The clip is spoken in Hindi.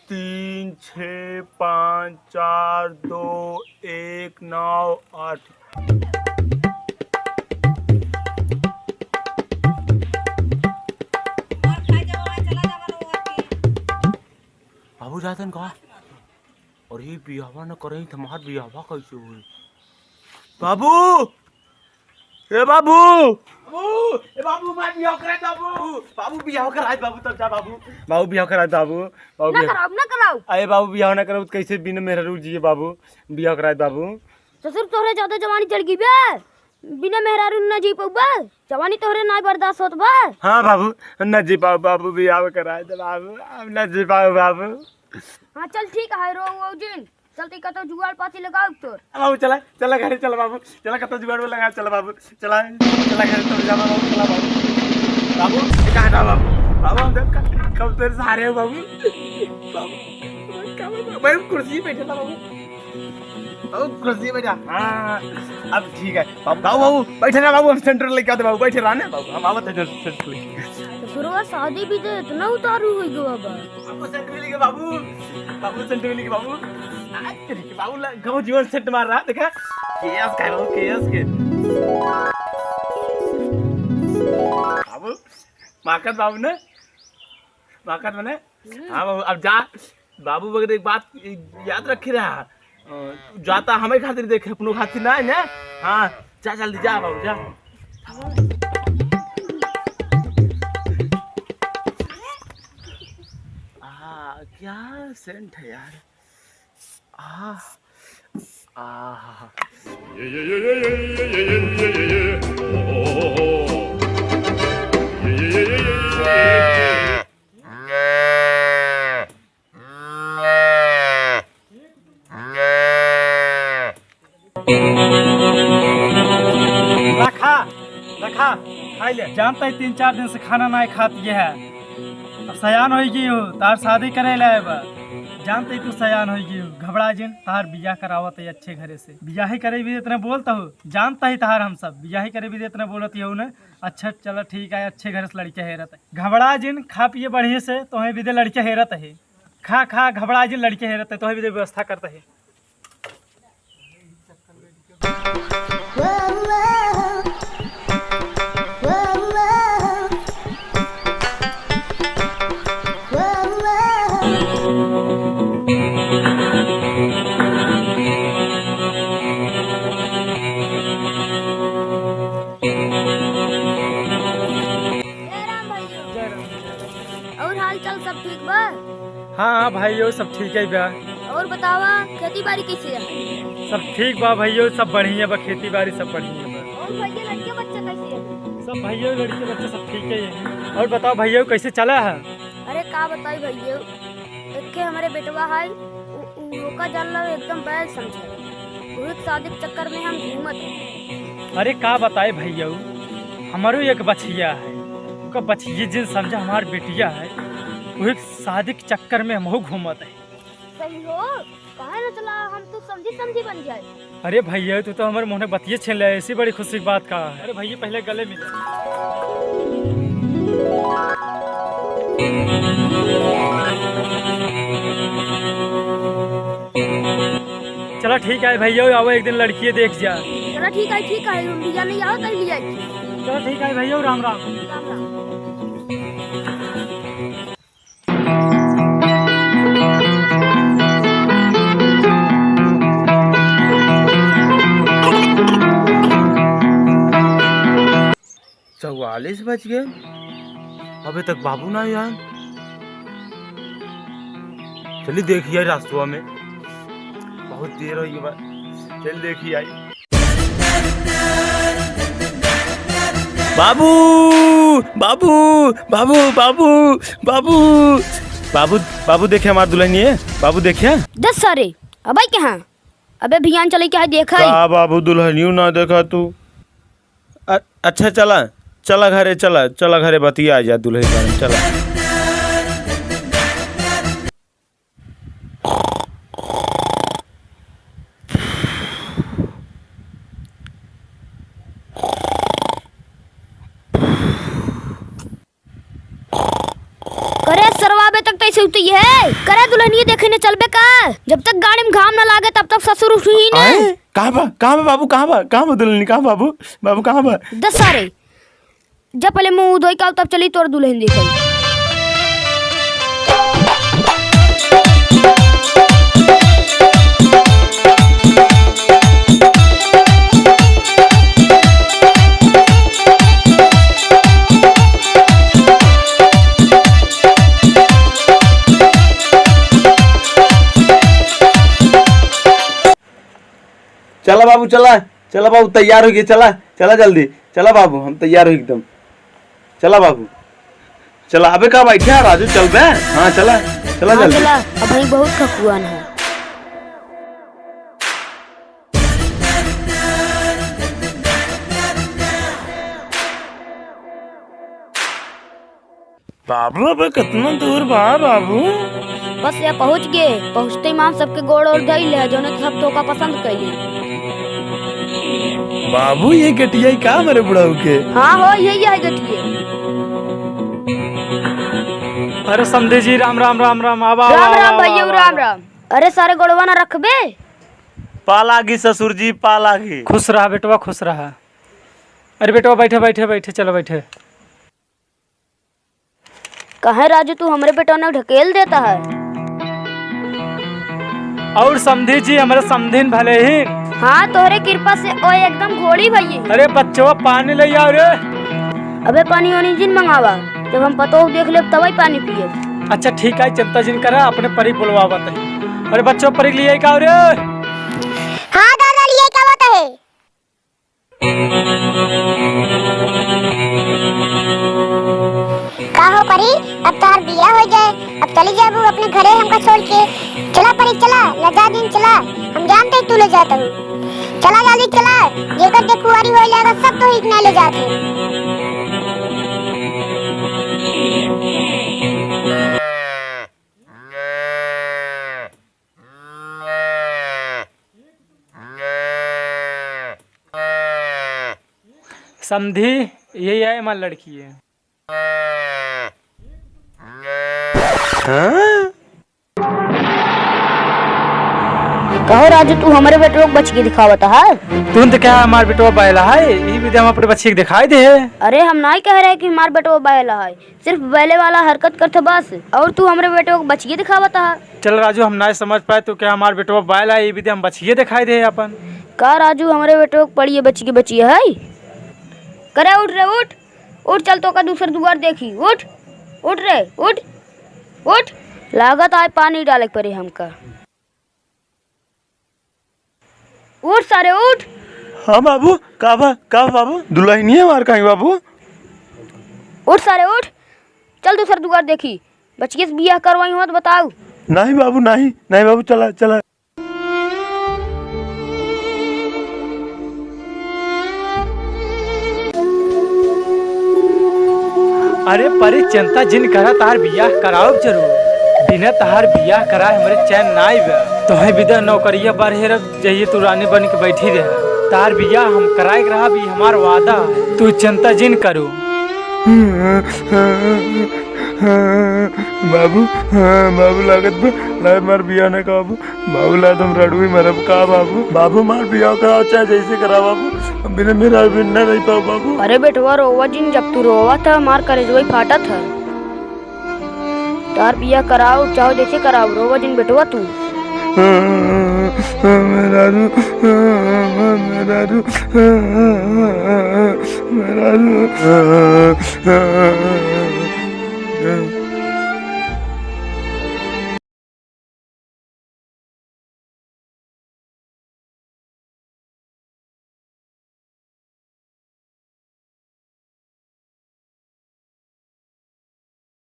3 6 5 4 2 1 9 8। बाबू जातन का और ये बियावा न करे तुम्हार बियावा कैसे हुई? बाबू ए बाबू ए बाबू मैं बियाह कराए बाबू बियाह कराए बाबू तब जा बाबू बियाह कराए बाबू ना कराओ अरे बाबू बियाह ना करो कैसे बिना मेहरा रू जी बाबू बियाह कराए बाबू। ससुर तोहरे ज्यादा जवानी चढ़ गई बे, बिना मेहरारू ना जी पउबा, जवानी तोहरे ना बर्दाश्त होत बा। हां बाबू न जी पाओ बाबू बियाह कराए दे बाबू अब न जी पाओ बाबू। हां चल ठीक है रो वो जिन चलती कतो जुगाड़ पाती लगाओ तोर। बाबू चला घर चला बाबू चला कतो जुगाड़ में लगा चला बाबू चला घर तो जा बाबू चला बाबू कहां ना बाबू हम देख कब तेरे सहारे हो बाबू मैं कुर्सी पे बैठा बाबू कुर्सी पे जा। हाँ अब ठीक है बाबू बैठे ना बाबू हम सेंटर लेके आते बाबू बैठे रहने बाबू हम आवत है सेंटर लेके। ससुरवा शादी भी दे इतना उतारू हो गयो बाबू सेंटर लेके बाबू सेंटर लेके बाबू बाबू गाँव जीवन सेट मार रहा देखा केस का बाबू केस के बाबू माकत बाबू ने माकत मैंने। हाँ बाबू अब जा बाबू वगैरह एक बात याद रखी रहा जाता हमें खातिर देखे अपनों खातिर ना है ना। हाँ जा जल्दी जा बाबू जा। क्या सेंट है यार। रखा खाई ले। जानता है 3-4 दिन से खाना नहीं खाती है, अब सयान हो गई हो तार शादी करे लाए बा। जानते ही तू सयान हो गई हो, घबरा जिन तार बियाह करावत है अच्छे घरे से। बियाह करे भी इतना बोलता हो, जानता ही तार हम सब बियाह करे भी इतना बोलती हो ना। अच्छा चलो ठीक है अच्छे घर से लड़के हेरत है। घबरा जिन खा पिए बढ़िया से तो भी दे लड़के हेरत है। खा घबरा जिन लड़के हेरत है तो भी दे व्यवस्था करते है। और हाल चाल सब ठीक बा? हाँ भाइयों सब ठीक है बा। और बतावा खेती बाड़ी कैसे है? सब ठीक बा भाइयों सब बढ़िया बा, खेती बाड़ी सब बढ़िया बा। और भैया लड़के बच्चे कैसे है? सब भाइयों लड़के बच्चे सब ठीक है। और बताओ भाइयों कैसे चला है? अरे का बताई भैया, एक के हमारे बेटवा है का जान लो एकदम बैल समझे, वो शादी के चक्कर में हम घूमत है। अरे का बताए भैया, हमारो एक बछिया है, उनका बछिया जिन समझा हमार बेटिया है, वो एक शादी के चक्कर में हम घूमत है। सही हो कहे ना चला हम तो समझी बन जाए। अरे भैया तू तो हमारे मुँह में बतिये छीन ले, ऐसी बड़ी खुशी की बात कहा है। अरे भैया पहले गले मिले। चला ठीक है भैया आओ एक दिन लड़की देख जा। चला ठीक है भैया नहीं आओ तो लिया। चलो ठीक है भैया राम राम। राम राम। चौवालीस बज गए अभी तक बाबू ना आए। चलिए देखिए रास्ते में बहुत देर होगी बात, चल देखिए आई। बाबू बाबू बाबू बाबू बाबू बाबू बाबू देखे हमार दुल्हनी है। बाबू देखे दस सारे अब क्या अबे भियान चले क्या देखा का बाबू दुल्हनियों ना देखा तू। अच्छा चला घरे चला घरे बतिया आ जा दुल्हन का चला। करे सरवाबे तक तैसे तो ये है करे दुल्हनिया देखने चलबे का। जब तक गाड़ी में घाम न लागे तब तक ससुर उठी नहीं। कहाँ बा बाबू, कहाँ बा दुल्हनी, कहाँ बाबू कहाँ बा? 10 सारे जब पहले मुंह धोई का तब चली तोर दुल्हन देखी। चला बाबू, चला बाबू, तैयार हो गए, चला जल्दी, चला बाबू, हम तैयार हो एकदम। चला बाबू, चला। अबे कहाँ बैठे हैं राजू, चल बे। हाँ चला जल्दी। चला अब भाई बहुत खकुआन है। बाबू अबे कितना दूर बा बाबू? बस ये पहुँच गए। पहुँचते ही मां सबके गोड़ और धइल है जो ने सब तोका पसंद कइले। बाबू ये गटिया का मेरे बुढ़ाऊ के? हाँ हो यही है गटिए। अरे समझे जी, राम राम राम राम। राम भैया राम। अरे सारे गोड़वा ना रखबे। पालागी ससुर जी, पालागी। खुश रहा बेटवा, खुश रहा। अरे बेटवा बैठे, चलो बैठे। कहे राजू तू हमरे बेटा ने ढकेल देता है। और समझे जी हमारे समधिन भले ही। हाँ तोहरे कृपा से ओ एकदम घोड़ी भैया। अरे बच्चों पानी ले आओ रे। अबे पानी वानी जिन मंगावा, जब हम पतो देख ले तब ही पानी पिए। अच्छा ठीक है, चिंता जिन करा, अपने परी बुलवावा तही। अरे बच्चों परी लिए का रे? हाँ दादा लिए का बात है। का हो परी, अब तार बिया हो जाए, अब चली जाबू अपने घरे हमका छोड़ के। चला परी चला, लजा दिन चला, हम जानते तू ले जाता हूँ। चला जल्दी चला, जेकर देख कुंवारी हो जाएगा सब तो इतना ले जाते। समझी यही है हमारी लड़की है। हाँ? कहो राजू तू हमारे बेटे को बच के दिखावत है। तुम तो क्या हमारे बेटवा बैला है, ये भी हम अपने बच्चे को दिखाई दे। अरे हम नहीं कह रहे कि हमारे बेटे को बैला है, सिर्फ बैले वाला हरकत करते बस। और तू हमारे बेटे को बच के दिखावत है। चल राजू हम नहीं समझ पाए तो क्या हमारे बेटवा बैला है, ये भी हम बचिए दिखाई दे अपन। का राजू हमारे बेटे को पढ़िए बचिए है। करे उठ रे उठ चल तो का दूसर दुआर देखी। उठ रे उठ। लागत आए पानी डाले पड़े हमका। उठ सारे उठ। हाँ बाबू, का बाबू दुल्हनी है मार कहीं बाबू? उठ सारे उठ, चल दूसर दुआर देखी। बचिए से बियाह करवाई मत बताऊ। नहीं बाबू, नहीं बाबू, चला। अरे परी चिंता जिन करा, तार बियाह कराओ जरूर। बिना तार बियाह करा हमारे चैन ना आइबे। तोहे विदा नौकरिया बारहे रख जाइए, तू रानी बन के बैठी रहे। तार बियाह हम कराए रहा भी हमार वादा, तू चिंता जिन करो। बाबू लागत मार बिया न का बाबू ला तुम रड़ुई मरब का बाबू मार बिया कराओ चाहे जैसे करा बाबू, बिना मेरा बिना नहीं पाओ बाबू। अरे बेटवा रोवा जिन, जब तू रोवा था मार करेजवा फाटा था। तार बियाह कराओ चाहो जैसे कराओ, रोवा जिन बेटवा तू। मेरा